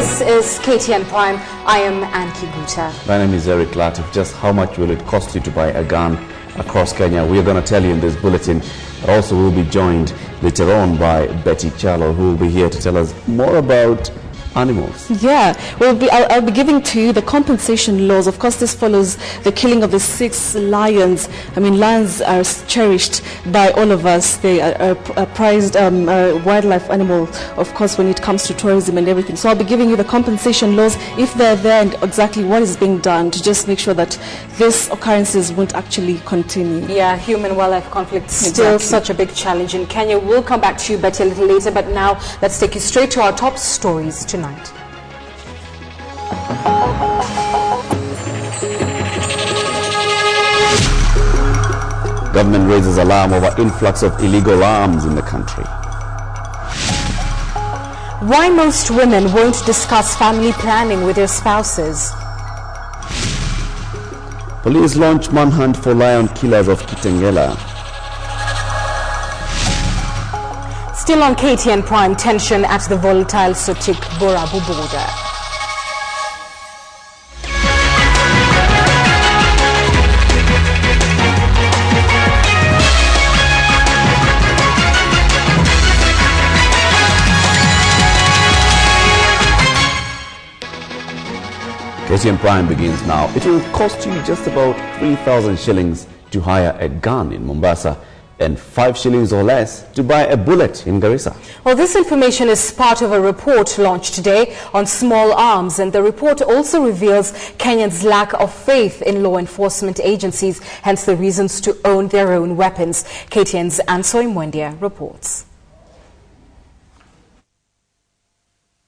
This is KTN Prime. I am Anki Guta. My name is Eric Latif. Just how much will it cost you to buy a gun across Kenya? We are going to tell you in this bulletin. Also, we'll be joined later on by Betty Chalo, who will be here to tell us more about animals. Yeah, I'll be giving to you the compensation laws. Of course, this follows the killing of the 6 lions. I mean, lions are cherished by all of us. They are a prized wildlife animal, of course, when it comes to tourism and everything. So I'll be giving you the compensation laws, if they're there, and exactly what is being done to just make sure that these occurrences won't actually continue. Yeah, human-wildlife conflict still such a big challenge in Kenya. We'll come back to you, Betty, a little later. But now, let's take you straight to our top stories tonight. Government raises alarm over influx of illegal arms in the country. Why most women won't discuss family planning with their spouses. Police launch manhunt for lion killers of Kitengela. Still on KTN Prime, tension at the volatile Sotik-Borabu border. KTN Prime begins now. It will cost you just about 3,000 shillings to hire a gun in Mombasa, and 5 shillings or less to buy a bullet in Garissa. Well, this information is part of a report launched today on small arms, and the report also reveals Kenyans' lack of faith in law enforcement agencies, hence the reasons to own their own weapons. KTN's Ansoy Mwendia reports.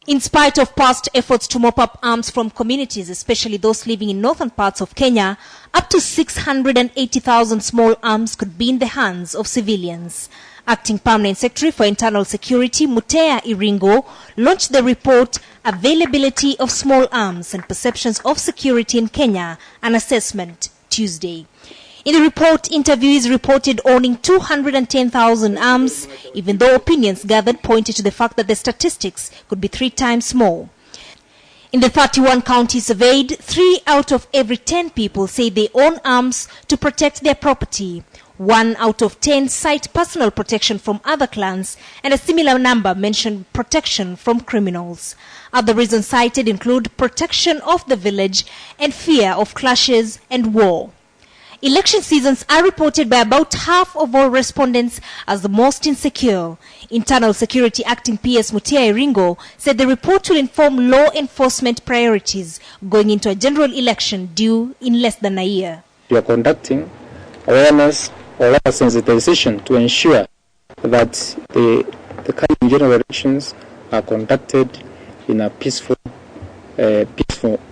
In spite of past efforts to mop up arms from communities, especially those living in northern parts of Kenya, up to 680,000 small arms could be in the hands of civilians. Acting Permanent Secretary for Internal Security, Mutea Iringo, launched the report, Availability of Small Arms and Perceptions of Security in Kenya, an assessment, Tuesday. In the report, interviewees reported owning 210,000 arms, even though opinions gathered pointed to the fact that the statistics could be 3 times more. In the 31 counties surveyed, 3 out of every 10 people say they own arms to protect their property. 1 out of 10 cite personal protection from other clans, and a similar number mentioned protection from criminals. Other reasons cited include protection of the village and fear of clashes and war. Election seasons are reported by about half of all respondents as the most insecure. Internal Security Acting PS Mutea Iringo said the report will inform law enforcement priorities going into a general election due in less than a year. We are conducting awareness or sensitization to ensure that the coming general elections are conducted in a peaceful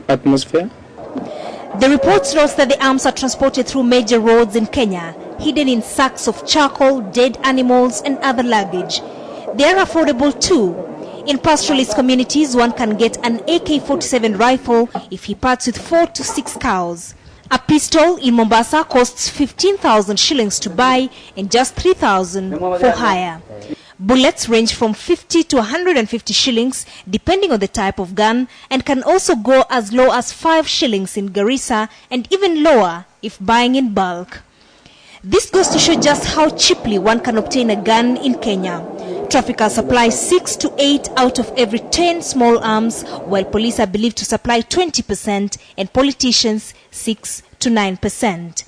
atmosphere. The report notes that the arms are transported through major roads in Kenya, hidden in sacks of charcoal, dead animals and other luggage. They are affordable too. In pastoralist communities, one can get an AK-47 rifle if he parts with 4 to 6 cows. A pistol in Mombasa costs 15,000 shillings to buy and just 3,000 for hire. Bullets range from 50 to 150 shillings depending on the type of gun, and can also go as low as 5 shillings in Garissa and even lower if buying in bulk. This goes to show just how cheaply one can obtain a gun in Kenya. Traffickers supply 6 to 8 out of every 10 small arms, while police are believed to supply 20% and politicians 6 to 9%.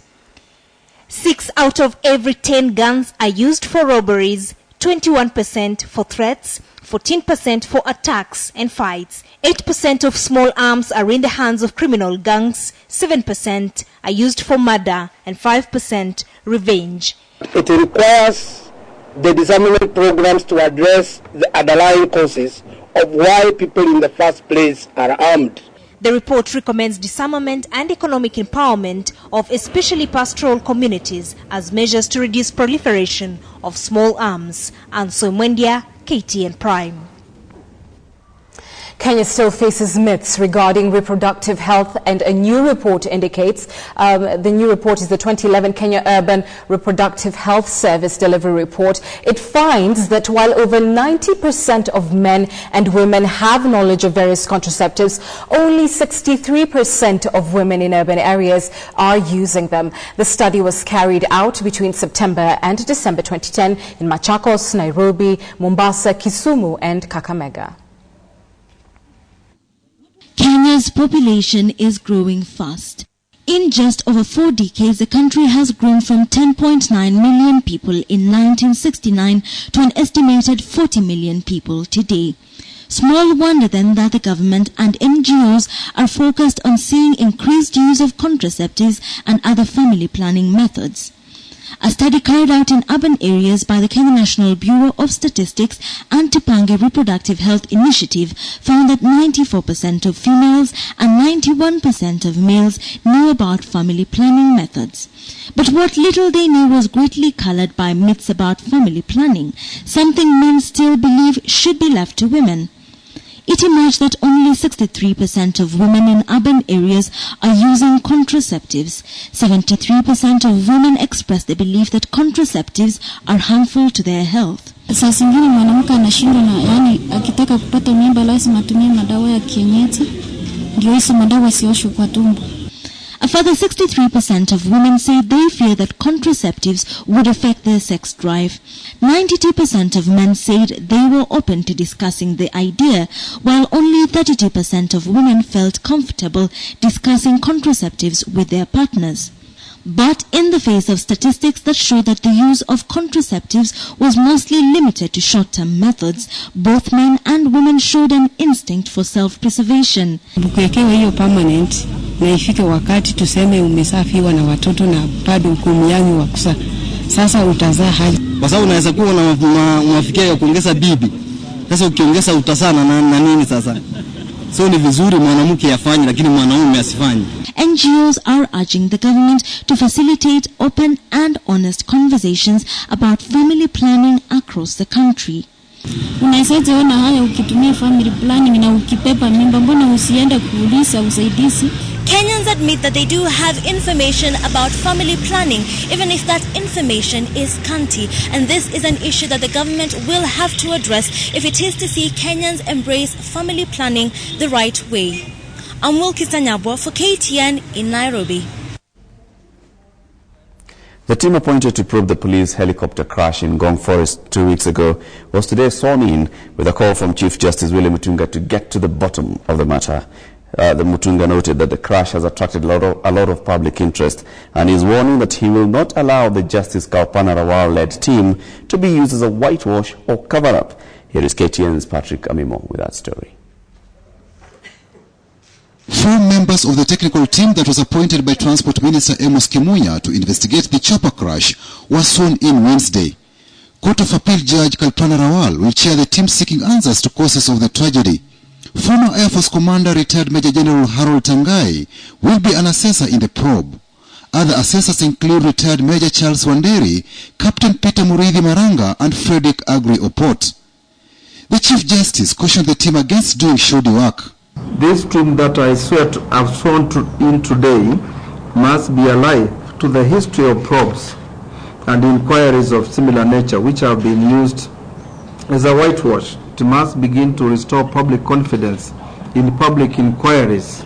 6 out of every 10 guns are used for robberies, 21% for threats, 14% for attacks and fights. 8% of small arms are in the hands of criminal gangs, 7% are used for murder, and 5% revenge. It requires the disarmament programs to address the underlying causes of why people in the first place are armed. The report recommends disarmament and economic empowerment of especially pastoral communities as measures to reduce proliferation of small arms. Ansoy Mwendia, KTN Prime. Kenya still faces myths regarding reproductive health, and a new report indicates, the new report is the 2011 Kenya Urban Reproductive Health Service Delivery Report. It finds that while over 90% of men and women have knowledge of various contraceptives, only 63% of women in urban areas are using them. The study was carried out between September and December 2010 in Machakos, Nairobi, Mombasa, Kisumu and Kakamega. Kenya's population is growing fast. In just over 4 decades, the country has grown from 10.9 million people in 1969 to an estimated 40 million people today. Small wonder then that the government and NGOs are focused on seeing increased use of contraceptives and other family planning methods. A study carried out in urban areas by the Kenya National Bureau of Statistics and Tupange Reproductive Health Initiative found that 94% of females and 91% of males knew about family planning methods. But what little they knew was greatly colored by myths about family planning, something men still believe should be left to women. It emerged that only 63% of women in urban areas are using contraceptives. 73% of women expressed the belief that contraceptives are harmful to their health. Saa zingine mwanamke anashindwa na yani akitaka kupata mimba lazima atumie madawa ya kienyeji ndio hizo madawa sioshwe kwa tumbo. A further 63% of women say they fear that contraceptives would affect their sex drive. 92% of men said they were open to discussing the idea, while only 32% of women felt comfortable discussing contraceptives with their partners. But in the face of statistics that show that the use of contraceptives was mostly limited to short-term methods, both men and women showed an instinct for self-preservation. Bukuwekewe hiyo permanent na ifike wakati tuseme umesafiwa na watoto na bado ukumiani wa kusa. Sasa utazaa haja. Kwa sababu unaweza kuwa unafikia ya kuongeza bibi. Sasa ukiongeza utazana na nini sasa? So ni vizuri mwanamke afanye lakini mwanaume asifanye. NGOs are urging the government to facilitate open and honest conversations about family planning across the country. Unaweza ona haya ukitumia family planning na ukipepa mimba, mbona usiende kuuliza usaidizi? Kenyans admit that they do have information about family planning, even if that information is scanty. And this is an issue that the government will have to address if it is to see Kenyans embrace family planning the right way. I'm Wilkie Sanyabwa for KTN in Nairobi. The team appointed to probe the police helicopter crash in Ngong Forest 2 weeks ago was today sworn in with a call from Chief Justice William Mutunga to get to the bottom of the matter. The Mutunga noted that the crash has attracted a lot of public interest and is warning that he will not allow the Justice Kaupana Rawal-led team to be used as a whitewash or cover-up. Here is KTN's Patrick Amimo with that story. 4 members of the technical team that was appointed by Transport Minister Amos Kimunya to investigate the chopper crash were sworn in Wednesday. Court of Appeal Judge Kalpana Rawal will chair the team seeking answers to causes of the tragedy. Former Air Force Commander retired Major General Harold Tangai will be an assessor in the probe. Other assessors include retired Major Charles Wanderi, Captain Peter Murithi Maranga and Frederick Agri Opot. The Chief Justice cautioned the team against doing shoddy work. This team that I have sworn in today must be alive to the history of probes and inquiries of similar nature which have been used as a whitewash. It must begin to restore public confidence in public inquiries.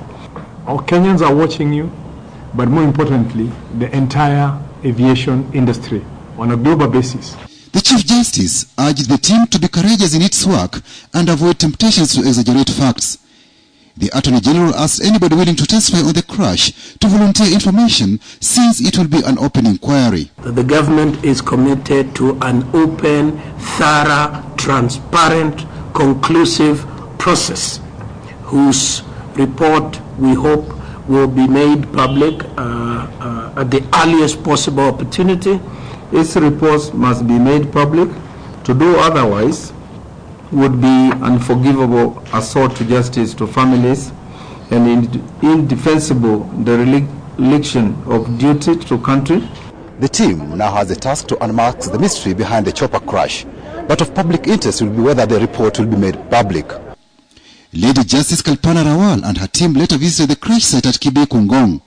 Our Kenyans are watching you, but more importantly, the entire aviation industry on a global basis. The Chief Justice urged the team to be courageous in its work and avoid temptations to exaggerate facts. The Attorney General asked anybody willing to testify on the crash to volunteer information since it will be an open inquiry. The government is committed to an open, thorough, transparent, conclusive process whose report we hope will be made public at the earliest possible opportunity. Its reports must be made public. To do otherwise would be unforgivable assault to justice to families and indefensible dereliction of duty to country. The team now has the task to unmask the mystery behind the chopper crash, but of public interest will be whether the report will be made public. Lady Justice Kalpana Rawal and her team later visited the crash site at Kibekungong.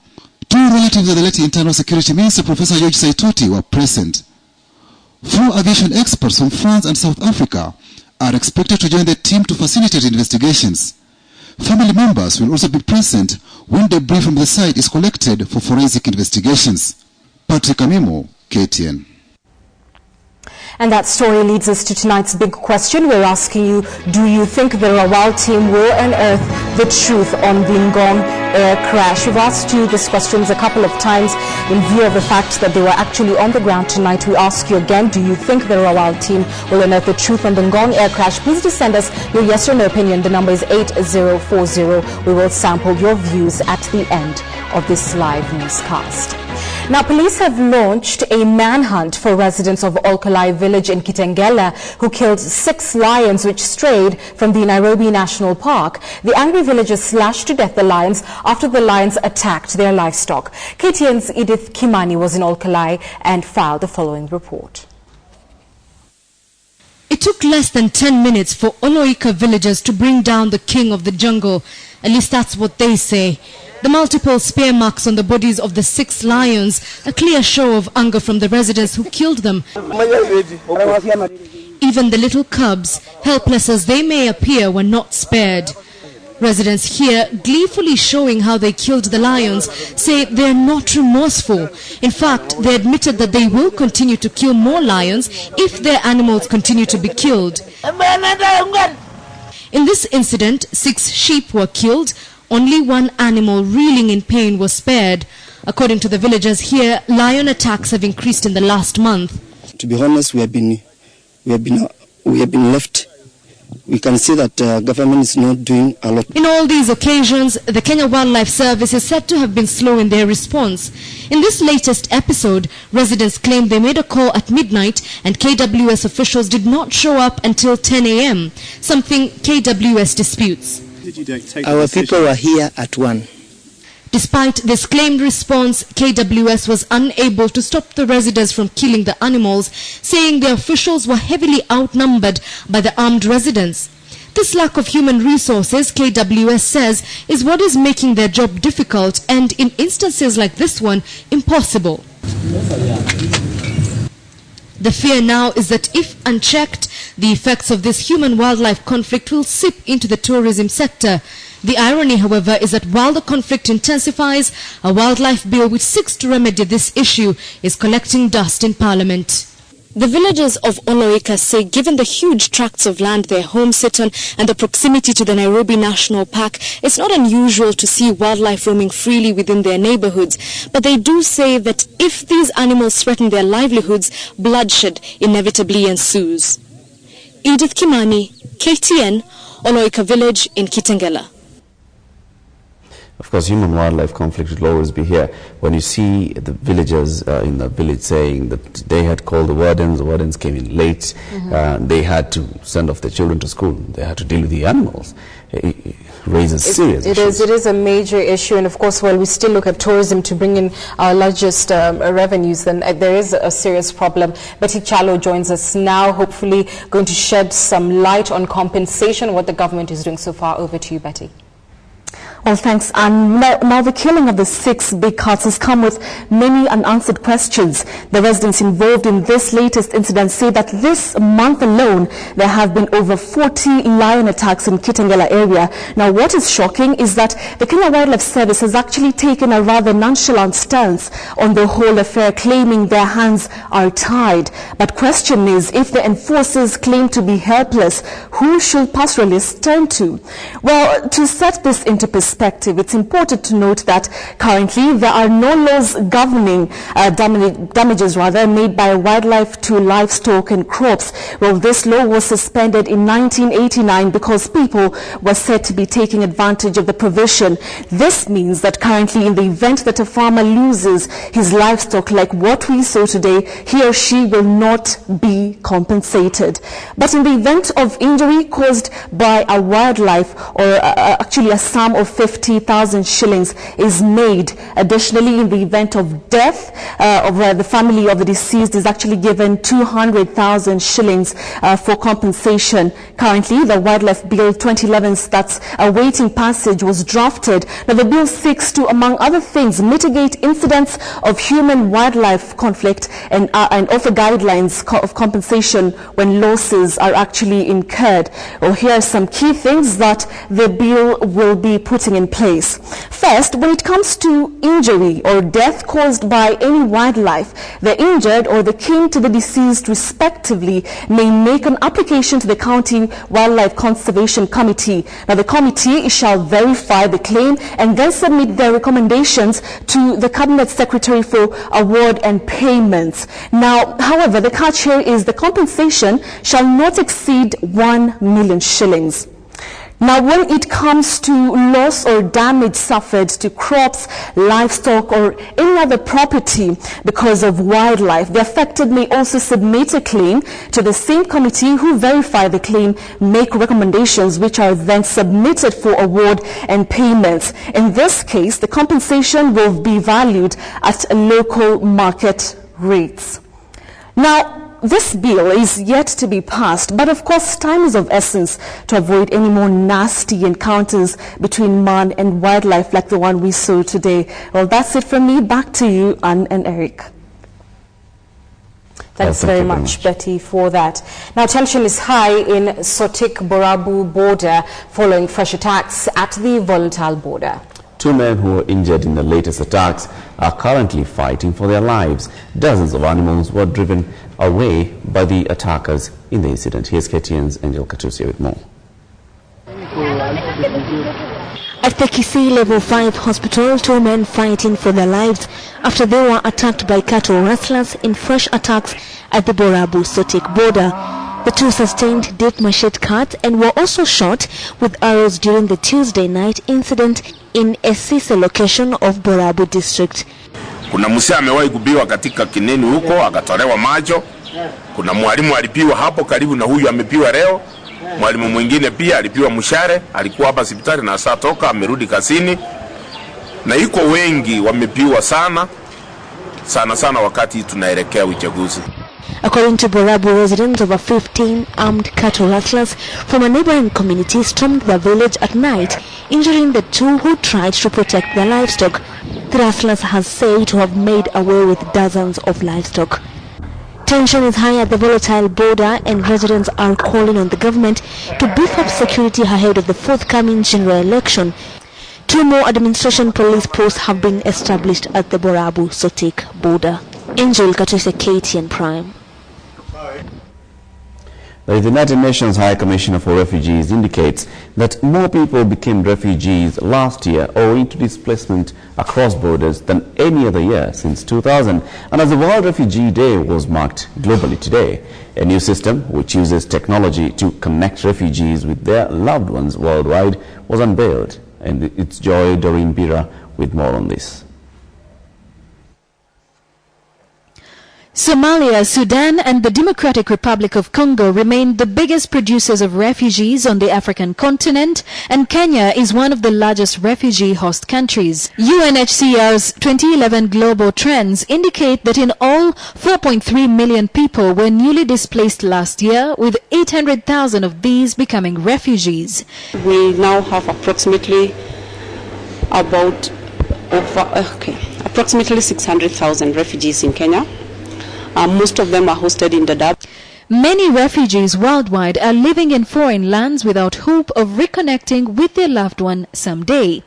Two relatives of the late Internal Security Minister, Professor George Saitoti, were present. 4 aviation experts from France and South Africa are expected to join the team to facilitate investigations. Family members will also be present when debris from the site is collected for forensic investigations. Patrick Amimo, KTN. And that story leads us to tonight's big question. We're asking you, do you think the Rawal team will unearth the truth on the Ngong air crash? We've asked you these questions a couple of times in view of the fact that they were actually on the ground tonight. We ask you again, do you think the Rawal team will unearth the truth on the Ngong air crash? Please do send us your yes or no opinion. The number is 8040. We will sample your views at the end of this live newscast. Now, police have launched a manhunt for residents of Olkalai village in Kitengela who killed 6 lions which strayed from the Nairobi National Park. The angry villagers slashed to death the lions after the lions attacked their livestock. KTN's Edith Kimani was in Olkalai and filed the following report. It took less than 10 minutes for Oloika villagers to bring down the king of the jungle. At least that's what they say. The multiple spear marks on the bodies of the 6 lions, a clear show of anger from the residents who killed them. Even the little cubs, helpless as they may appear, were not spared. Residents here, gleefully showing how they killed the lions, say they are not remorseful. In fact, they admitted that they will continue to kill more lions if their animals continue to be killed. In this incident, 6 sheep were killed. Only 1 animal reeling in pain was spared. According to the villagers here, lion attacks have increased in the last month. To be honest, we have been left. We can see that government is not doing a lot. In all these occasions, the Kenya Wildlife Service is said to have been slow in their response. In this latest episode, residents claim they made a call at midnight and KWS officials did not show up until 10 a.m., something KWS disputes. Our people were here at 1. Despite this claimed response, KWS was unable to stop the residents from killing the animals, saying the officials were heavily outnumbered by the armed residents. This lack of human resources, KWS says, is what is making their job difficult and, in instances like this one, impossible. The fear now is that if unchecked, the effects of this human-wildlife conflict will seep into the tourism sector. The irony, however, is that while the conflict intensifies, a wildlife bill which seeks to remedy this issue is collecting dust in Parliament. The villagers of Oloika say given the huge tracts of land their homes sit on and the proximity to the Nairobi National Park, it's not unusual to see wildlife roaming freely within their neighborhoods. But they do say that if these animals threaten their livelihoods, bloodshed inevitably ensues. Edith Kimani, KTN, Oloika village in Kitengela. Of course, human-wildlife conflict will always be here. When you see the villagers in the village saying that they had called the wardens came in late, they had to send off their children to school, they had to deal with the animals. It raises serious issues. It is a major issue, and of course, while we still look at tourism to bring in our largest revenues, then there is a serious problem. Betty Chalo joins us now, hopefully going to shed some light on compensation, what the government is doing so far. Over to you, Betty. Well, thanks. And now the killing of the 6 big cats has come with many unanswered questions. The residents involved in this latest incident say that this month alone, there have been over 40 lion attacks in Kitengela area. Now, what is shocking is that the Kenya Wildlife Service has actually taken a rather nonchalant stance on the whole affair, claiming their hands are tied. But question is, if the enforcers claim to be helpless, who should pastoralists turn to? Well, to set this into perspective, it's important to note that currently there are no laws governing damages made by wildlife to livestock and crops. Well, this law was suspended in 1989 because people were said to be taking advantage of the provision. This means that currently, in the event that a farmer loses his livestock like what we saw today, he or she will not be compensated. But in the event of injury caused by a wildlife or actually a sum of 50,000 shillings is made. Additionally, in the event of death, the family of the deceased is actually given 200,000 shillings for compensation. Currently, the Wildlife Bill 2011 that's awaiting passage was drafted. Now, the bill seeks to, among other things, mitigate incidents of human-wildlife conflict and offer guidelines of compensation when losses are actually incurred. Well, here are some key things that the bill will be putting in place. First, when it comes to injury or death caused by any wildlife, the injured or the kin to the deceased respectively may make an application to the County Wildlife Conservation Committee. Now, the committee shall verify the claim and then submit their recommendations to the Cabinet Secretary for award and payments. Now, however, the catch here is the compensation shall not exceed 1 million shillings. Now, when it comes to loss or damage suffered to crops, livestock, or any other property because of wildlife, the affected may also submit a claim to the same committee who verify the claim, make recommendations which are then submitted for award and payments. In this case, the compensation will be valued at local market rates. Now, this bill is yet to be passed, but of course time is of essence to avoid any more nasty encounters between man and wildlife like the one we saw today. Well, that's it from me. Back to you, Anne and Eric. Thanks very much, Betty, for that. Now, tension is high in Sotik-Borabu border following fresh attacks at the volatile border. 2 men who were injured in the latest attacks are currently fighting for their lives. Dozens of animals were driven away by the attackers in the incident. Here's KTN's Angel Katusia with more. At the Kisii Level 5 hospital, 2 men fighting for their lives after they were attacked by cattle rustlers in fresh attacks at the Borabu-Sotik border. The 2 sustained deep machete cuts and were also shot with arrows during the Tuesday night incident in Esise location of Borabu district. Kuna msee amewahi kubiwa katika Kineni huko akatolewa macho. Kuna mwalimu alipiwa hapo karibu na huyu amepiwa leo. Mwalimu mwingine pia alipiwa mshare, alikuwa hapa hospitali na sasa toka amerudi kazini. Na iko wengi wamepiwa sana wakati tunaelekea uchaguzi. According to Borabu residents, over 15 armed cattle rustlers from a neighboring community stormed the village at night, injuring the 2 who tried to protect their livestock. The rustlers are said to have made away with dozens of livestock. Tension is high at the volatile border, and residents are calling on the government to beef up security ahead of the forthcoming general election. 2 more administration police posts have been established at the Borabu-Sotik border. Angel Katusia, KTN Prime. The United Nations High Commissioner for Refugees indicates that more people became refugees last year owing to displacement across borders than any other year since 2000. And as the World Refugee Day was marked globally today, a new system which uses technology to connect refugees with their loved ones worldwide was unveiled. And it's Joy Doreen Bira with more on this. Somalia, Sudan and the Democratic Republic of Congo remain the biggest producers of refugees on the African continent, and Kenya is one of the largest refugee host countries. UNHCR's 2011 global trends indicate that in all 4.3 million people were newly displaced last year, with 800,000 of these becoming refugees. We now have approximately 600,000 refugees in Kenya. Most of them are hosted in Dadaab. Many refugees worldwide are living in foreign lands without hope of reconnecting with their loved one someday.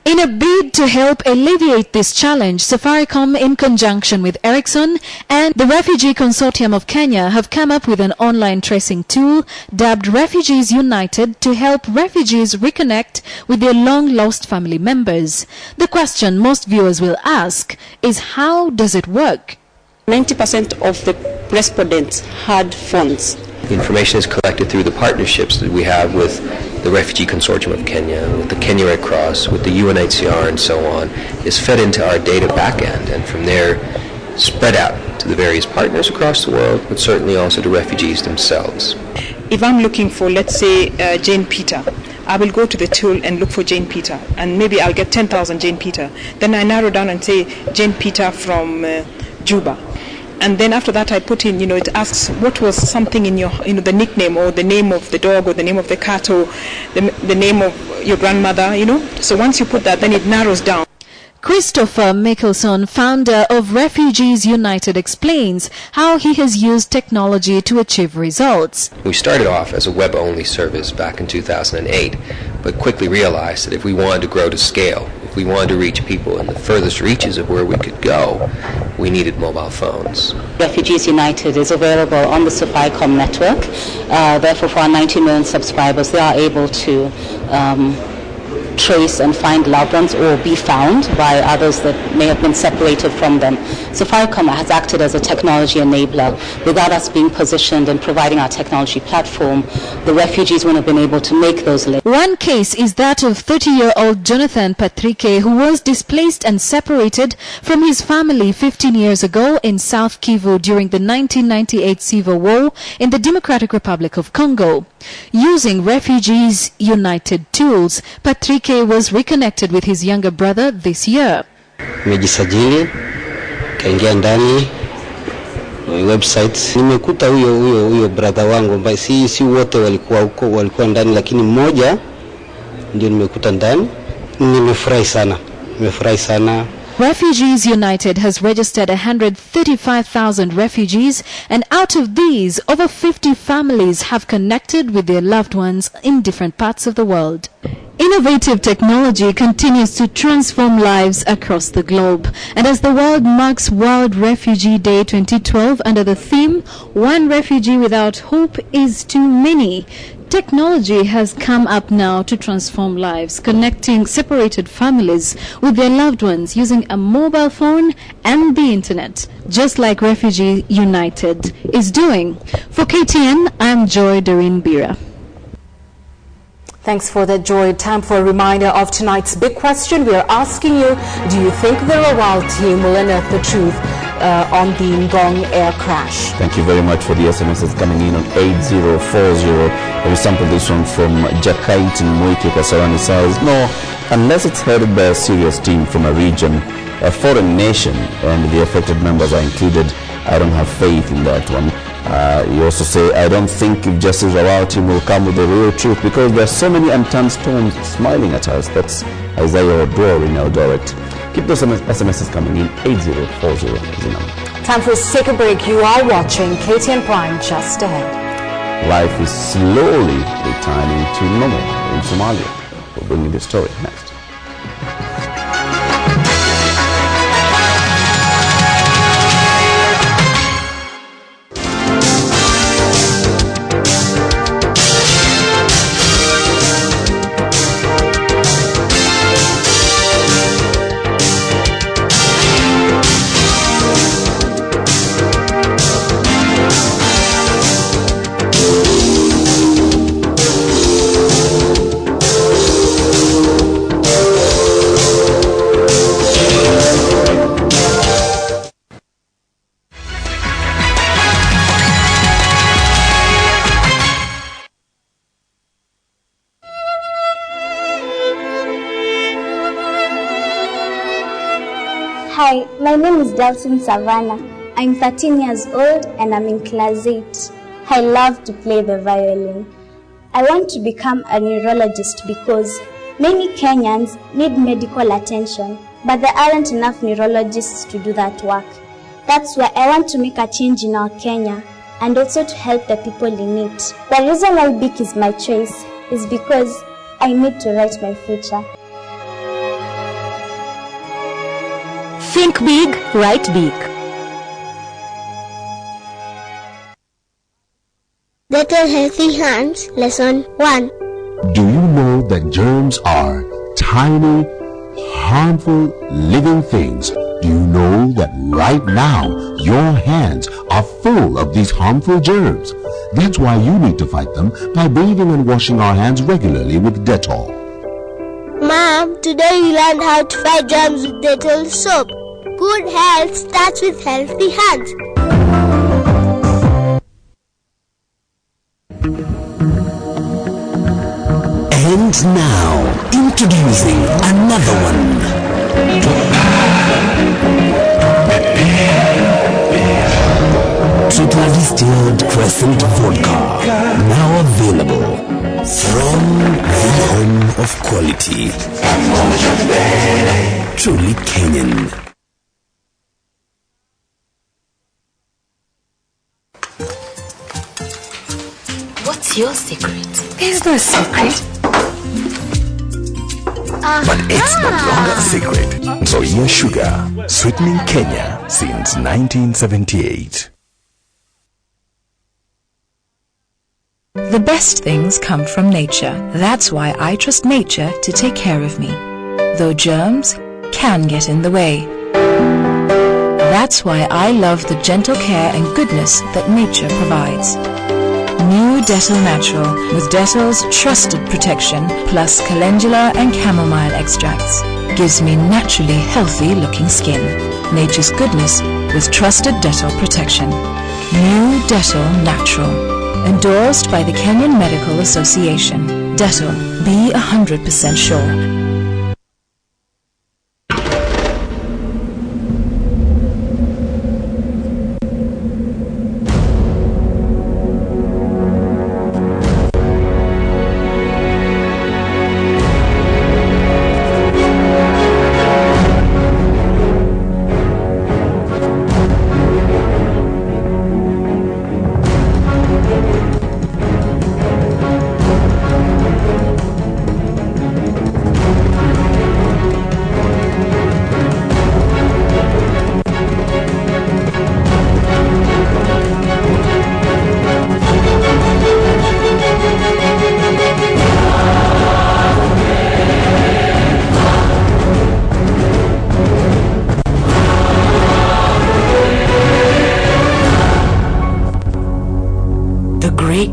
In a bid to help alleviate this challenge, Safaricom, in conjunction with Ericsson and the Refugee Consortium of Kenya, have come up with an online tracing tool dubbed Refugees United to help refugees reconnect with their long-lost family members. The question most viewers will ask is, how does it work? 90% of the respondents had phones. Information is collected through the partnerships that we have with the Refugee Consortium of Kenya, with the Kenya Red Cross, with the UNHCR and so on, is fed into our data backend, and from there spread out to the various partners across the world, but certainly also to refugees themselves. If I'm looking for, let's say, Jane Peter, I will go to the tool and look for Jane Peter, and maybe I'll get 10,000 Jane Peter. Then I narrow down and say Jane Peter from Juba. And then after that I put in, it asks what was something in your, the nickname or the name of the dog or the name of the cat or the name of your grandmother, So once you put that, then it narrows down. Christopher Mickelson, founder of Refugees United, explains how he has used technology to achieve results. We started off as a web-only service back in 2008, but quickly realized that if we wanted to grow to scale, if we wanted to reach people in the furthest reaches of where we could go, we needed mobile phones. Refugees United is available on the Safaricom network. Therefore, for our 90 million subscribers, they are able to trace and find loved ones or be found by others that may have been separated from them. Safaricom has acted as a technology enabler. Without us being positioned and providing our technology platform, the refugees wouldn't have been able to make those links. One case is that of 30-year-old Jonathan Patrick, who was displaced and separated from his family 15 years ago in South Kivu during the 1998 civil war in the Democratic Republic of Congo. Using Refugees United tools, Patrick was reconnected with his younger brother this year. Nimejisajili, kaingia ndani website, nimekuta huyo brother wangu ambaye si wote walikuwa ndani, lakini mmoja ndio nimekuta ndani. Nimefurahi sana. Refugees United has registered 135,000 refugees, and out of these, over 50 families have connected with their loved ones in different parts of the world. Innovative technology continues to transform lives across the globe. And as the world marks World Refugee Day 2012 under the theme, "One refugee without hope is too many," technology has come up now to transform lives, connecting separated families with their loved ones using a mobile phone and the internet, just like Refugee United is doing. For KTN, I'm Joy Doreen Bira. Thanks for that, Joy. Time for a reminder of tonight's big question. We are asking you, do you think the Rawal team will unearth the truth on the Ngong air crash? Thank you very much for the SMSs coming in on 8040. We sampled this one from Jakait in Mwike Kasarani. Says, no, unless it's headed by a serious team from a region, a foreign nation, and the affected members are included, I don't have faith in that one. You also say, I don't think if Justice Rawal team will come with the real truth because there are so many unturned stones smiling at us. That's Isaiah Odor in Eldoret. Keep those SMSs coming in. 8040 is the number. Time for us to take a break. You are watching KTN Prime just ahead. Life is slowly returning to normal in Somalia. We'll bring you the story next. Hi, my name is Delson Savannah. I'm 13 years old and I'm in class 8. I love to play the violin. I want to become a neurologist because many Kenyans need medical attention, but there aren't enough neurologists to do that work. That's why I want to make a change in our Kenya and also to help the people in it. The reason why BIC is my choice is because I need to write my future. Think big, write big. Little Healthy Hands, Lesson 1. Do you know that germs are tiny, harmful, living things? Do you know that right now, your hands are full of these harmful germs? That's why you need to fight them by bathing and washing our hands regularly with Dettol. Mom, today we learned how to fight germs with Dettol soap. Good health starts with healthy hands. And And now, introducing another one. Triple distilled Crescent Vodka, now available from the home of quality. Truly Kenyan. What's your secret? There's no secret. But it's no longer a secret. So here's Sugar, sweetening Kenya since 1978. The best things come from nature. That's why I trust nature to take care of me, though germs can get in the way. That's why I love the gentle care and goodness that nature provides. New Dettol Natural with Dettol's trusted protection plus calendula and chamomile extracts gives me naturally healthy looking skin. Nature's goodness with trusted Dettol protection. New Dettol Natural. Endorsed by the Kenyan Medical Association. Dettol. Be 100% sure.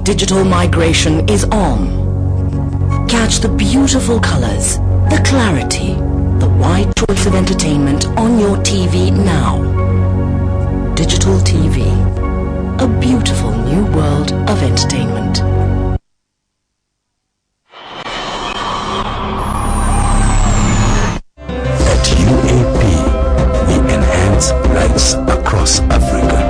Digital migration is on. Catch the beautiful colors, the clarity, the wide choice of entertainment on your TV now. Digital TV, a beautiful new world of entertainment. At UAP, we enhance lives across Africa.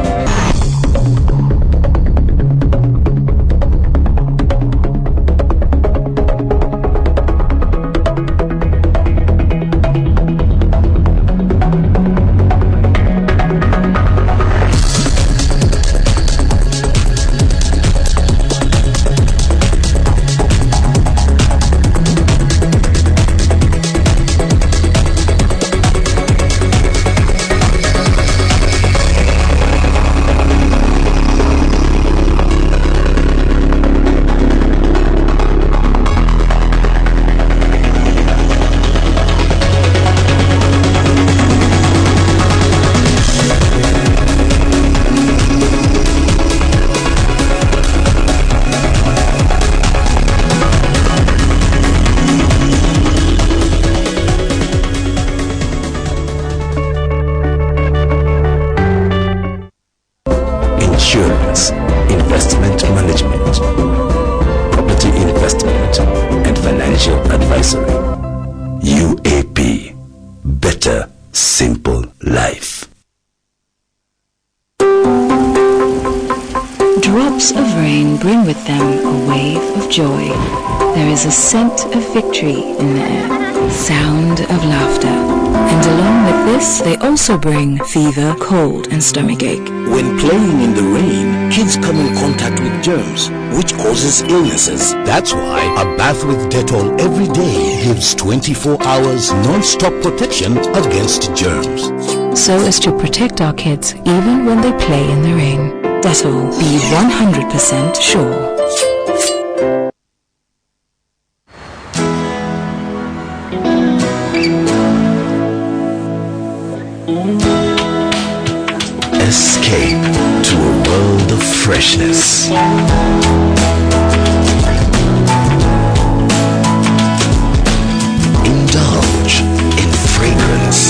Joy. There is a scent of victory in the air, sound of laughter. And along with this, they also bring fever, cold, and stomachache. When playing in the rain, kids come in contact with germs, which causes illnesses. That's why a bath with Dettol every day gives 24 hours non-stop protection against germs. So as to protect our kids even when they play in the rain. Dettol, be 100% sure. Escape to a world of freshness. Indulge in fragrance.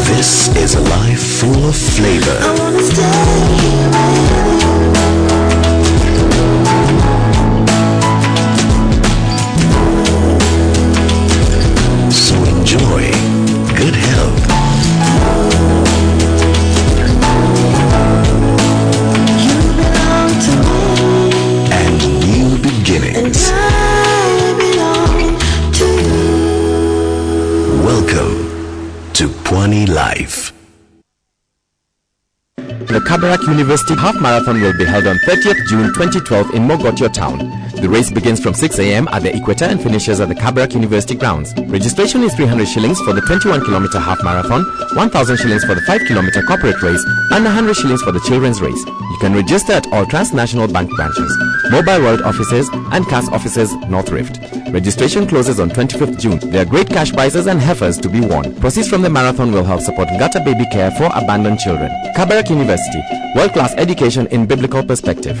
This is a life full of flavor. I wanna stay. So enjoy good health. You belong to me. And new beginnings. And I belong to you. Welcome to Pwani Life. The Kabarak University Half Marathon will be held on 30th June 2012 in Mogotio town. The race begins from 6 a.m. at the equator and finishes at the Kabarak University grounds. Registration is 300 shillings for the 21-kilometer half marathon, 1,000 shillings for the 5-kilometer corporate race, and 100 shillings for the children's race. You can register at all transnational bank branches, Mobile World offices, and CAS offices North Rift. Registration closes on 25th June. There are great cash prizes and heifers to be won. Proceeds from the marathon will help support Ngata Baby Care for abandoned children. Kabarak University, world-class education in biblical perspective.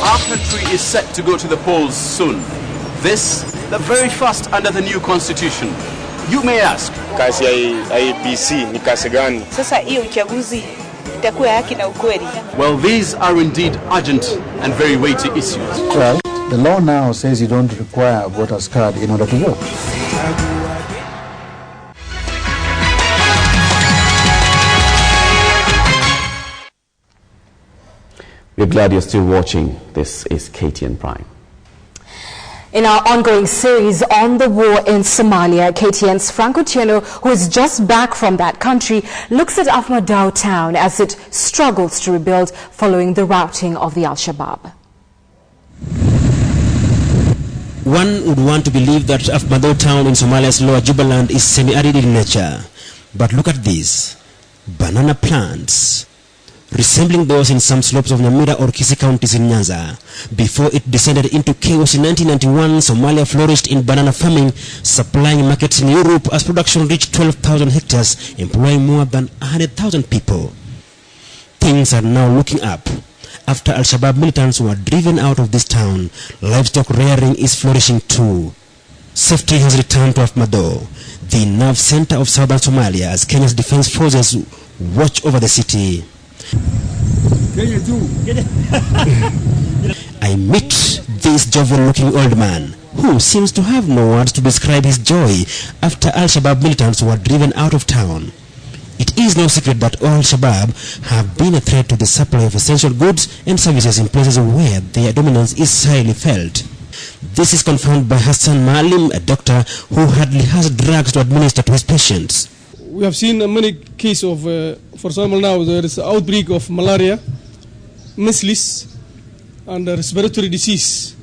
Our country is set to go to the polls soon. This, the very first under the new constitution. You may ask, kazi ya IEBC ni kazi gani? Sasa hiyo uchaguzi itakuwa haki na ukweli. Well, these are indeed urgent and very weighty issues. Well, the law now says you don't require a voter's card in order to vote. We're glad you're still watching. This is KTN Prime. In our ongoing series on the war in Somalia, KTN's Franco Tieno, who is just back from that country, looks at Afmadao town as it struggles to rebuild following the routing of the Al-Shabaab. One would want to believe that Afmadao town in Somalia's lower Jubaland is semi-arid in nature. But look at this. Banana plants, resembling those in some slopes of Nyamira or Kisi counties in Nyanza. Before it descended into chaos in 1991, Somalia flourished in banana farming, supplying markets in Europe as production reached 12,000 hectares, employing more than 100,000 people. Things are now looking up. After Al-Shabaab militants were driven out of this town, livestock rearing is flourishing too. Safety has returned to Afmadao, the nerve center of southern Somalia, as Kenya's defense forces watch over the city. I meet this jovial-looking old man who seems to have no words to describe his joy after Al-Shabaab militants were driven out of town. It is no secret that Al-Shabaab have been a threat to the supply of essential goods and services in places where their dominance is highly felt. This is confirmed by Hassan Maalim, a doctor who hardly has drugs to administer to his patients. We have seen many cases of, for example, now there is an outbreak of malaria, measles, and respiratory disease.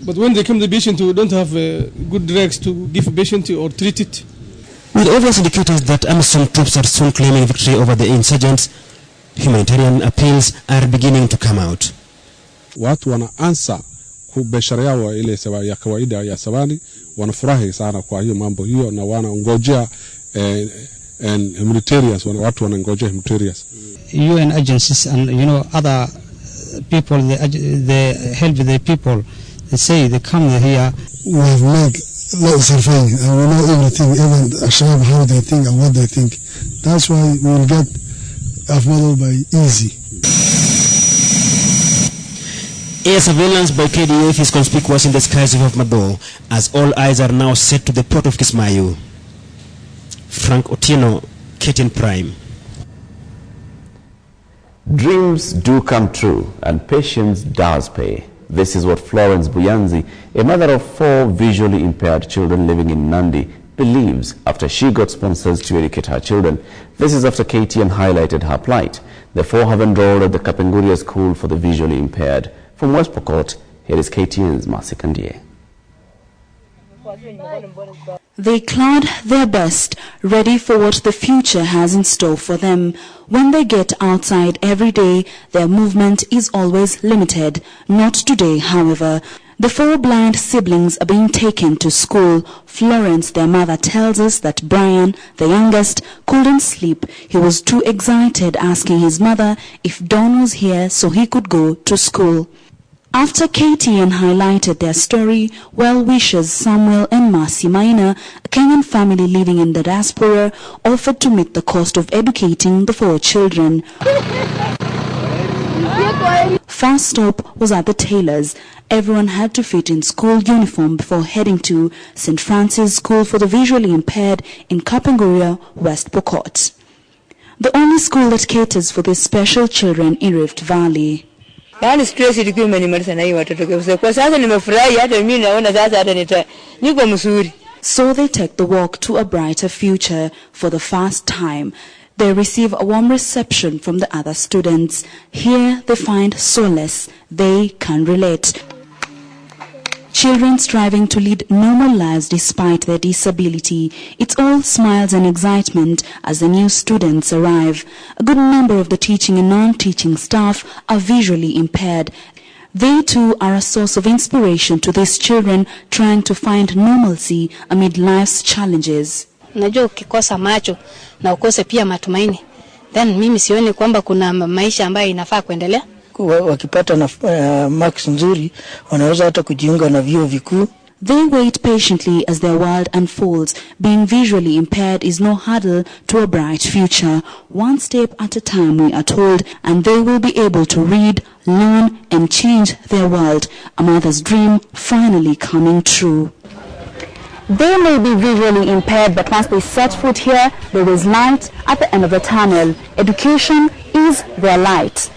But when they come to the patient who don't have good drugs to give a patient or treat it. With obvious indicators that AMISOM troops are soon claiming victory over the insurgents, humanitarian appeals are beginning to come out. Watu wanaanza kubeshara yao ile ya kawaida ya sabani, wanafurahi sana kwa hiyo mambo hiyo na wanangojea humanitarians, watu wanangojea humanitarians. UN agencies and other people, they help the people. They say they come here. We have made lots surveying and we know everything, even Al-Shabaab, how they think and what they think. That's why we will get Afmadao by easy. Air surveillance by KDF is conspicuous in the skies of Afmadao, as all eyes are now set to the port of Kismayu. Frank Otieno, KTN Prime. Dreams do come true and patience does pay. This is what Florence Buyanzi, a mother of 4 visually impaired children living in Nandi, believes after she got sponsors to educate her children. This is after KTN highlighted her plight. The 4 have enrolled at the Kapenguria School for the Visually Impaired. From West Pokot, here is KTN's Marcy Kandie. They clad their best, ready for what the future has in store for them. When they get outside every day, their movement is always limited. Not today, however. The 4 blind siblings are being taken to school. Florence, their mother, tells us that Brian, the youngest, couldn't sleep. He was too excited, asking his mother if Dawn was here so he could go to school. After KTN highlighted their story, well-wishers Samuel and Mercy Maina, a Kenyan family living in the diaspora, offered to meet the cost of educating the 4 children. First stop was at the tailors. Everyone had to fit in school uniform before heading to St. Francis School for the Visually Impaired in Kapenguria, West Pokot. The only school that caters for these special children in Rift Valley. Yaani stress ilikuwa imenimaliza na hii watoto kwa sasa nimefurahi hata mimi naona sasa hata niko mzuri. So they take the walk to a brighter future for the first time. They receive a warm reception from the other students. Here they find solace. They can relate. Children striving to lead normal lives despite their disability. It's all smiles and excitement as the new students arrive. A good number of the teaching and non-teaching staff are visually impaired. They too are a source of inspiration to these children trying to find normalcy amid life's challenges. Unajua ukikosa macho na ukose pia matumaini, then mimi sioni kwamba kuna maisha ambayo inafaa kuendelea. Wakipata na marks nzuri wanaweza hata kujiunga na vyuo vikuu. They wait patiently as their world unfolds. Being visually impaired is no hurdle to a bright future. One step at a time, we are told, and they will be able to read, learn, and change their world. A mother's dream finally coming true. They may be visually impaired, but once they set foot here, there is light at the end of the tunnel. Education is their light.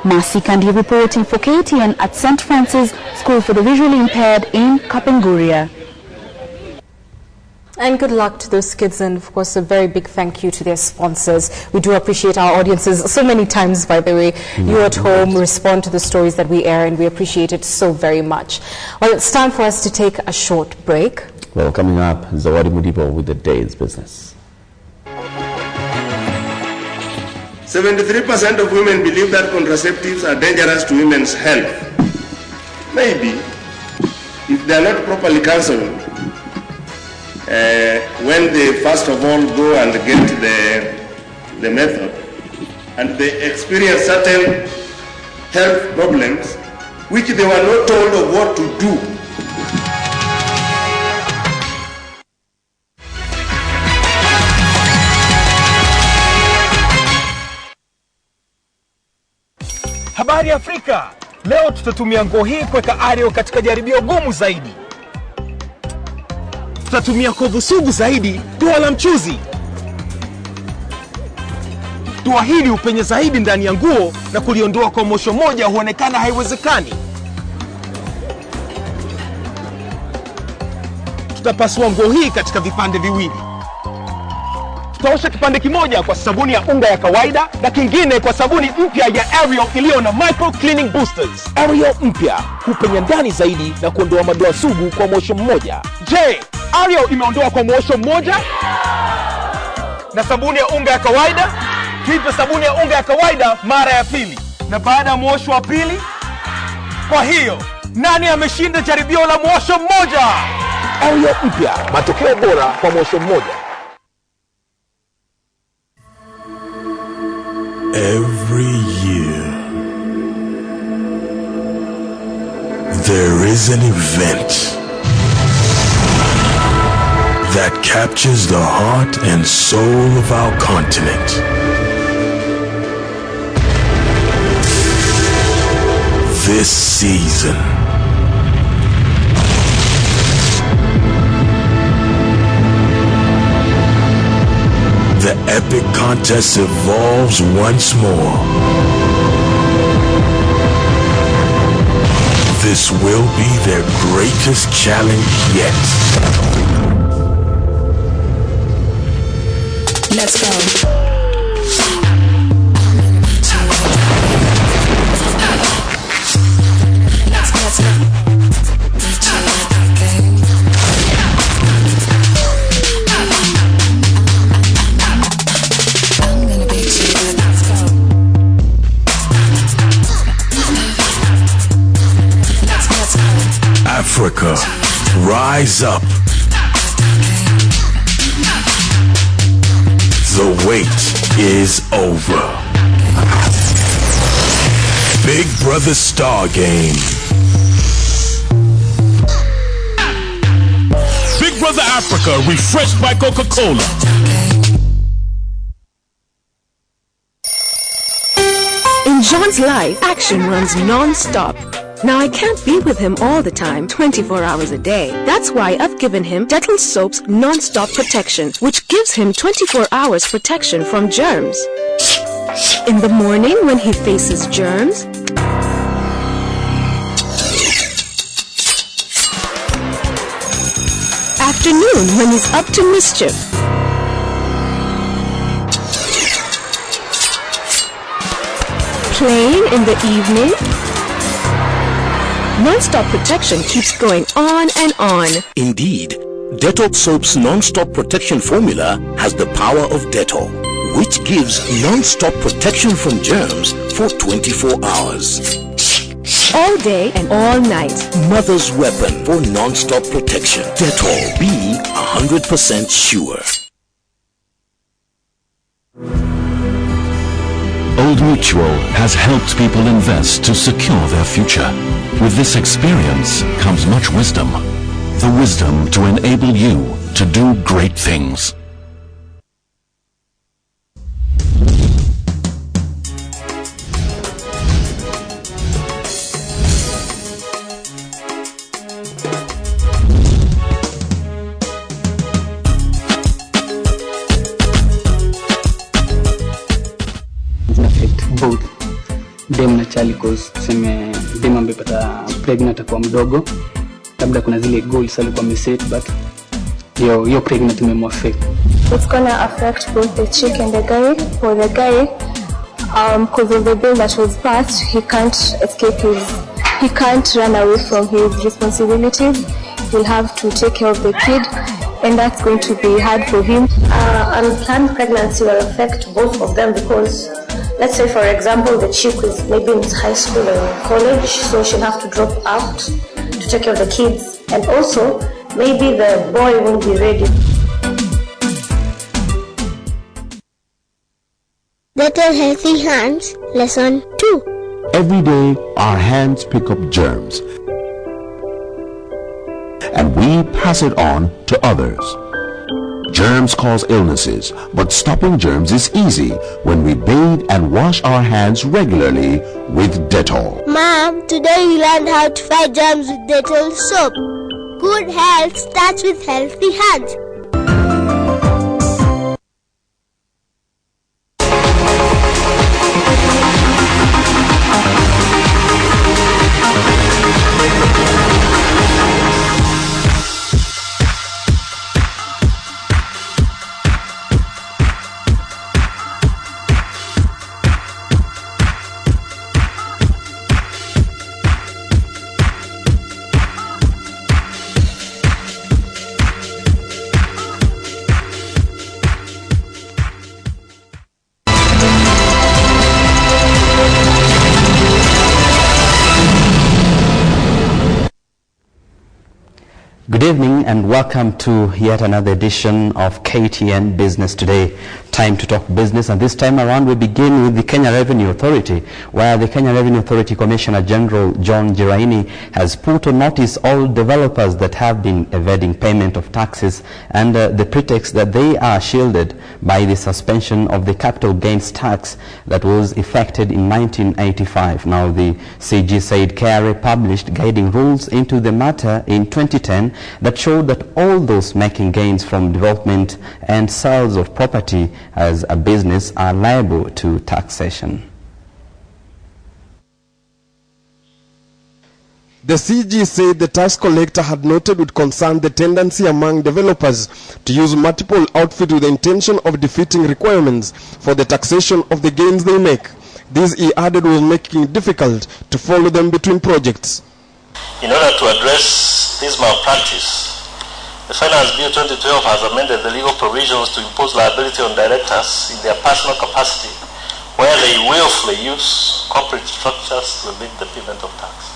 Mercy Kandi reporting for KTN at St. Francis School for the Visually Impaired in Kapenguria. And good luck to those kids, and of course a very big thank you to their sponsors. We do appreciate our audiences so many times, by the way. You at home respond to the stories that we air, and we appreciate it so very much. Well, it's time for us to take a short break. Well, coming up, Zawadi Mudibo with the day's business. 73% of women believe that contraceptives are dangerous to women's health. Maybe, if they are not properly counseled, when they first of all go and get the method, and they experience certain health problems, which they were not told of what to do. Habari Afrika, leo tutatumia nguo hii kuweka Ariel katika jaribio gumu zaidi. Tutatumia kovu sugu zaidi, dua la mchuzi. Dua hili upenye zaidi ndani ya nguo na kuliondoa kwa mosho moja huonekana haiwezekani. Tutapasua nguo hii katika vipande viwili. Tutaosha kipande kimoja kwa sabuni ya unga ya kawaida na kingine kwa sabuni mpya ya Ariel iliyo na micro cleaning boosters. Ariel mpya hupenya ndani zaidi na kuondoa madoa sugu kwa mwosho mmoja. Je, Ariel imeondoa kwa mwosho mmoja? Na sabuni ya unga ya kawaida? Tuipe sabuni ya unga ya kawaida mara ya pili. Na baada ya mwosho wa pili? Kwa hiyo, nani ameshinda jaribio la mwosho mmoja? Ariel mpya, matokeo bora kwa mwosho mmoja. Every year, there is an event that captures the heart and soul of our continent. This season, the epic contest evolves once more. This will be their greatest challenge yet. Let's go. Africa, rise up. The wait is over. Big Brother Star Game. Africa, refreshed by Coca-Cola. In John's life, action runs non-stop. Now I can't be with him all the time, 24 hours a day. That's why I've given him Dettol Soap's non-stop protection, which gives him 24 hours protection from germs. In the morning when he faces germs, afternoon when he's up to mischief, playing in the evening. Non-stop protection keeps going on and on. Indeed, Dettol Soap's non-stop protection formula has the power of Dettol, which gives non-stop protection from germs for 24 hours. All day and all night. Mother's weapon for non-stop protection. Dettol. Be 100% sure. Old Mutual has helped people invest to secure their future. With this experience comes much wisdom. The wisdom to enable you to do great things. Both dem na chali, cause tuseme dem ambepata pregnant kwa mdogo, labda kuna zile goals alikuwa ameset, but yo pregnant imemwaffect. It's gonna affect both the chick and the guy. For the guy, because of the bill that was passed, he can't he can't run away from his responsibilities. He'll have to take care of the kid, and that's going to be hard for him. Unplanned pregnancy will affect both of them because, let's say for example, the chick is maybe in high school or college, so she'll have to drop out to take care of the kids. And also, maybe the boy won't be ready. Dettol Healthy Hands, Lesson 2. Every day, our hands pick up germs, and we pass it on to others. Germs cause illnesses, but stopping germs is easy when we bathe and wash our hands regularly with Dettol. Mom, today we learned how to fight germs with Dettol soap. Good health starts with healthy hands. Good evening and welcome to yet another edition of KTN Business Today. Time to talk business, and this time around we begin with the Kenya Revenue Authority, where the Kenya Revenue Authority Commissioner General John Jiraini has put on notice all developers that have been evading payment of taxes under the pretext that they are shielded by the suspension of the capital gains tax that was effected in 1985. Now the CG said KRA published guiding rules into the matter in 2010 that showed that all those making gains from development and sales of property as a business are liable to taxation. The CG said the tax collector had noted with concern the tendency among developers to use multiple outfits with the intention of defeating requirements for the taxation of the gains they make. This, he added, was making it difficult to follow them between projects. In order to address this malpractice, the Finance Bill 2012 has amended the legal provisions to impose liability on directors in their personal capacity where they willfully use corporate structures to evade the payment of tax.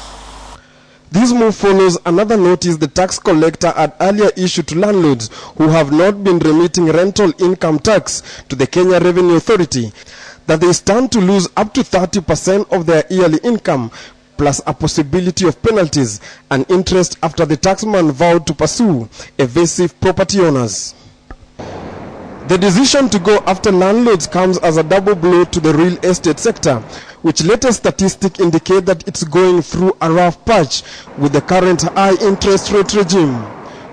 This move follows another notice the tax collector had earlier issued to landlords who have not been remitting rental income tax to the Kenya Revenue Authority, that they stand to lose up to 30% of their yearly income plus a possibility of penalties and interest after the taxman vowed to pursue evasive property owners. The decision to go after landlords comes as a double blow to the real estate sector, which latest statistics indicate that it's going through a rough patch with the current high interest rate regime.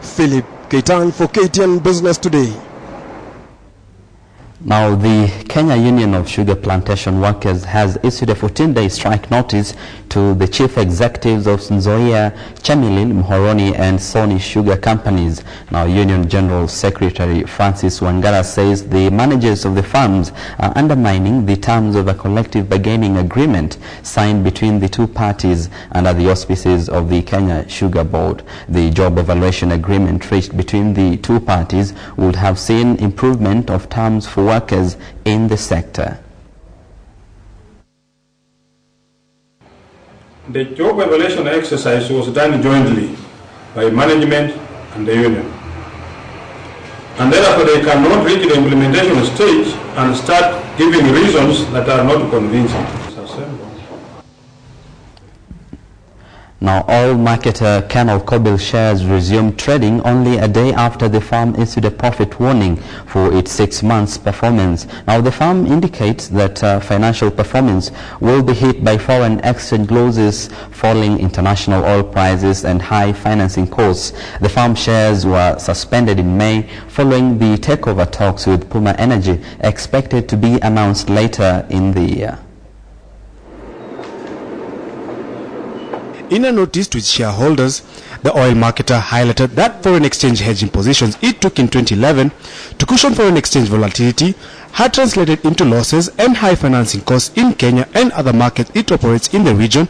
Philip Keitan for KTN Business Today. Now, the Kenya Union of Sugar Plantation Workers has issued a 14-day strike notice to the chief executives of Nzoia, Chamilil, Mhoroni and Sony Sugar Companies. Now, Union General Secretary Francis Wangara says the managers of the farms are undermining the terms of a collective bargaining agreement signed between the two parties under the auspices of the Kenya Sugar Board. The job evaluation agreement reached between the two parties would have seen improvement of terms for workers in the sector. The job evaluation exercise was done jointly by management and the union. And thereafter they cannot reach the implementation stage and start giving reasons that are not convincing. Now, oil marketer Colonel Kobil shares resumed trading only a day after the firm issued a profit warning for its 6 months performance. Now, the firm indicates that financial performance will be hit by foreign exchange losses, falling international oil prices and high financing costs. The firm shares were suspended in May following the takeover talks with Puma Energy, expected to be announced later in the year. In a notice to its shareholders, the oil marketer highlighted that foreign exchange hedging positions it took in 2011 to cushion foreign exchange volatility had translated into losses and high financing costs in Kenya and other markets it operates in the region,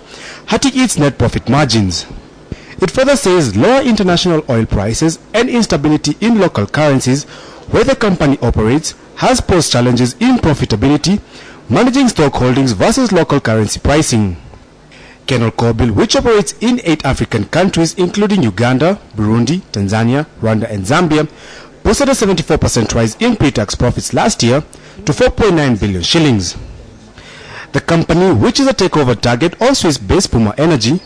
hurting its net profit margins. It further says lower international oil prices and instability in local currencies where the company operates has posed challenges in profitability, managing stock holdings versus local currency pricing. Colonel Kobil, which operates in 8 African countries including Uganda, Burundi, Tanzania, Rwanda and Zambia, posted a 74% rise in pre-tax profits last year to 4.9 billion shillings. The company, which is a takeover target of Swiss-based Puma Energy,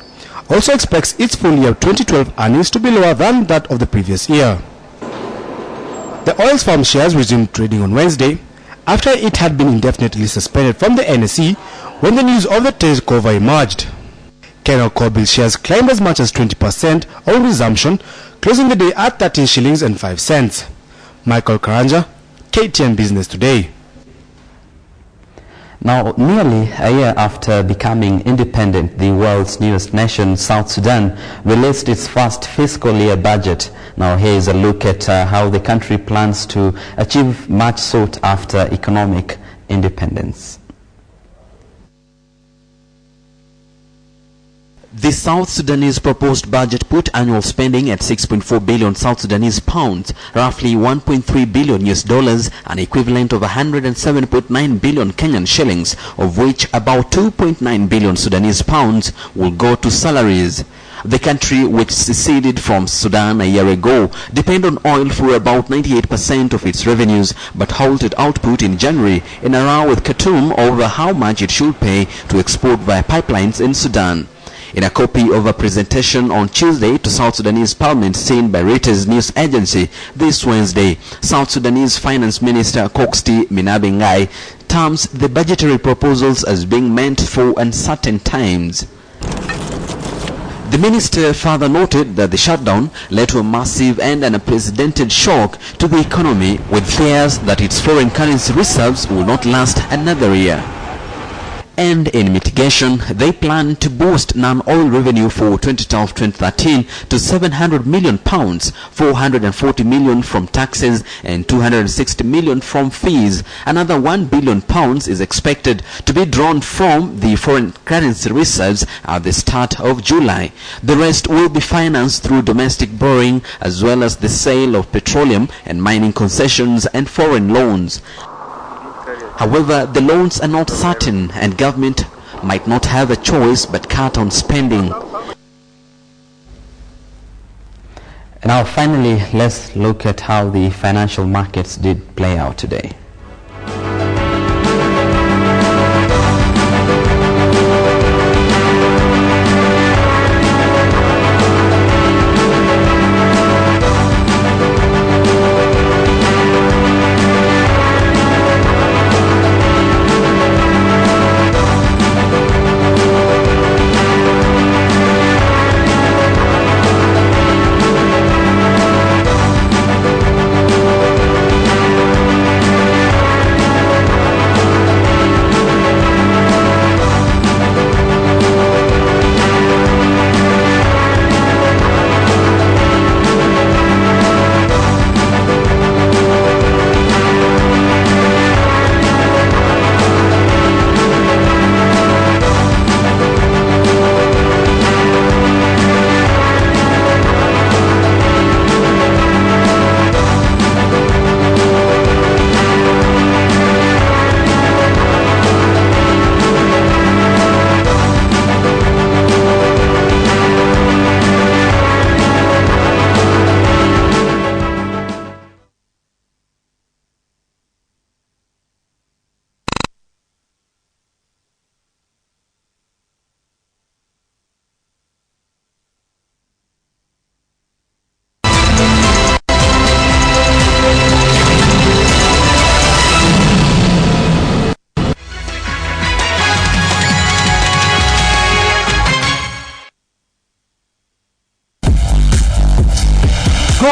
also expects its full year 2012 earnings to be lower than that of the previous year. The oil firm shares resumed trading on Wednesday after it had been indefinitely suspended from the NSE when the news of the takeover emerged. Colonel Kobil shares climbed as much as 20% on resumption, closing the day at 13 shillings and 5 cents. Michael Karanja, KTN Business Today. Now, nearly a year after becoming independent, the world's newest nation, South Sudan, released its first fiscal year budget. Now, here is a look at how the country plans to achieve much sought after economic independence. The South Sudanese proposed budget put annual spending at 6.4 billion South Sudanese pounds, roughly $1.3 billion US, an equivalent of 107.9 billion Kenyan shillings, of which about 2.9 billion Sudanese pounds will go to salaries. The country, which seceded from Sudan a year ago, depended on oil for about 98% of its revenues, but halted output in January in a row with Khartoum over how much it should pay to export via pipelines in Sudan. In a copy of a presentation on Tuesday to South Sudanese Parliament seen by Reuters news agency this Wednesday, South Sudanese Finance Minister Koksti Minabengai terms the budgetary proposals as being meant for uncertain times. The minister further noted that the shutdown led to a massive and unprecedented shock to the economy, with fears that its foreign currency reserves will not last another year. And in mitigation, they plan to boost non-oil revenue for 2012-2013 to £700 million, 440 million from taxes and 260 million from fees. Another £1 billion is expected to be drawn from the foreign currency reserves at the start of July. The rest will be financed through domestic borrowing as well as the sale of petroleum and mining concessions and foreign loans. However, the loans are not certain and government might not have a choice but cut on spending. Now finally, let's look at how the financial markets did play out today.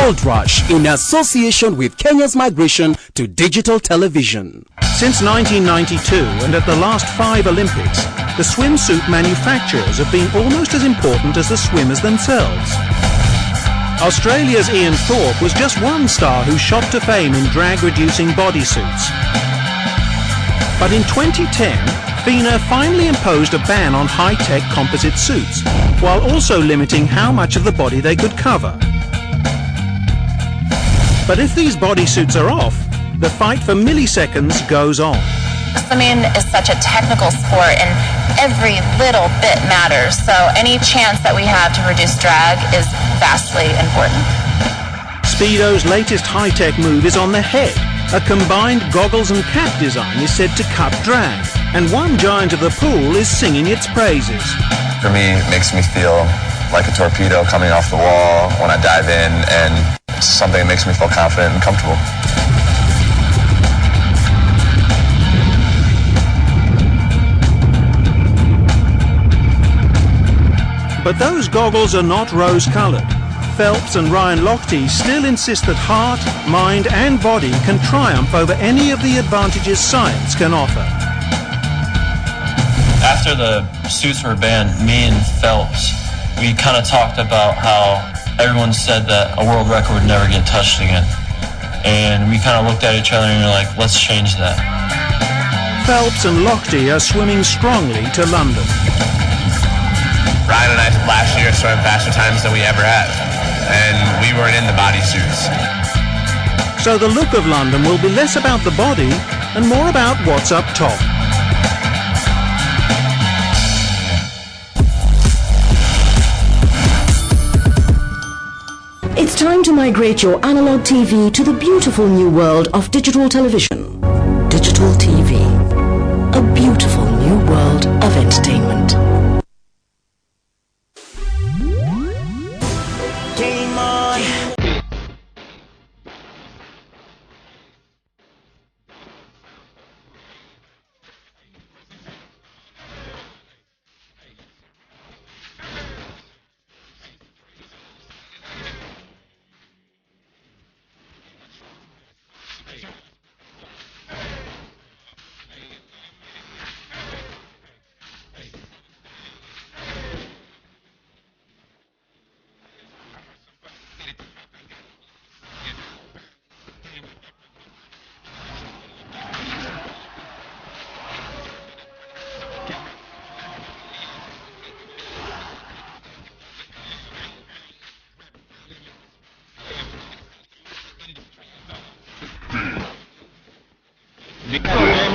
Gold Rush in association with Kenya's migration to digital television. Since 1992 and at the last 5 Olympics, the swimsuit manufacturers have been almost as important as the swimmers themselves. Australia's Ian Thorpe was just one star who shot to fame in drag-reducing bodysuits. But in 2010, FINA finally imposed a ban on high-tech composite suits, while also limiting how much of the body they could cover. But if these bodysuits are off, the fight for milliseconds goes on. Swimming is such a technical sport and every little bit matters, so any chance that we have to reduce drag is vastly important. Speedo's latest high-tech move is on the head. A combined goggles and cap design is said to cut drag, and one giant of the pool is singing its praises. For me, it makes me feel like a torpedo coming off the wall when I dive in, and it's something that makes me feel confident and comfortable. But those goggles are not rose-coloured. Phelps and Ryan Lochte still insist that heart, mind and body can triumph over any of the advantages science can offer. After the suits were banned, me and Phelps, we kind of talked about how everyone said that a world record would never get touched again. And we kind of looked at each other and we were like, let's change that. Phelps and Lochte are swimming strongly to London. Ryan and I last year swam faster times than we ever have, and we weren't in the bodysuits. So the look of London will be less about the body and more about what's up top. It's time to migrate your analog TV to the beautiful new world of digital television. Digital TV, a beautiful new world of entertainment.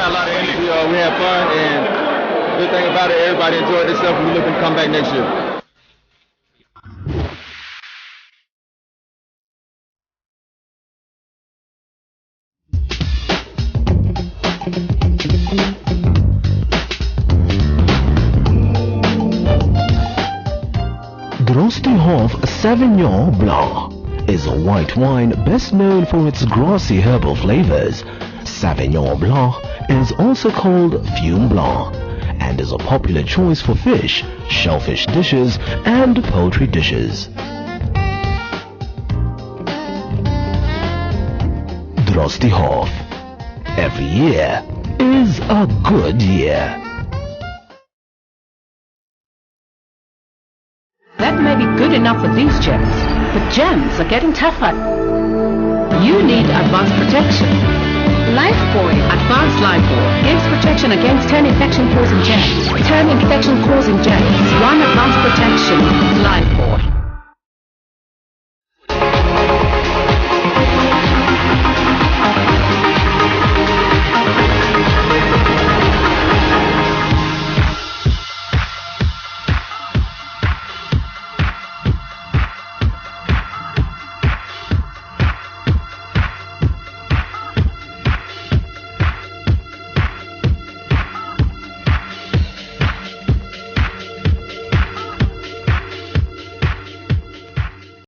A lot of energy. We had fun, and good thing about it, everybody enjoyed themselves. We're looking to come back next year. Drostihoff Sauvignon Blanc is a white wine best known for its grassy herbal flavors. Sauvignon Blanc is also called Fume Blanc and is a popular choice for fish, shellfish dishes and poultry dishes. Drostihoff. Every year is a good year. That may be good enough for these gems, but gems are getting tougher. You need advanced protection. Lifebuoy Advanced Lifebuoy gives protection against 10 infection-causing germs. 10 infection-causing germs. 1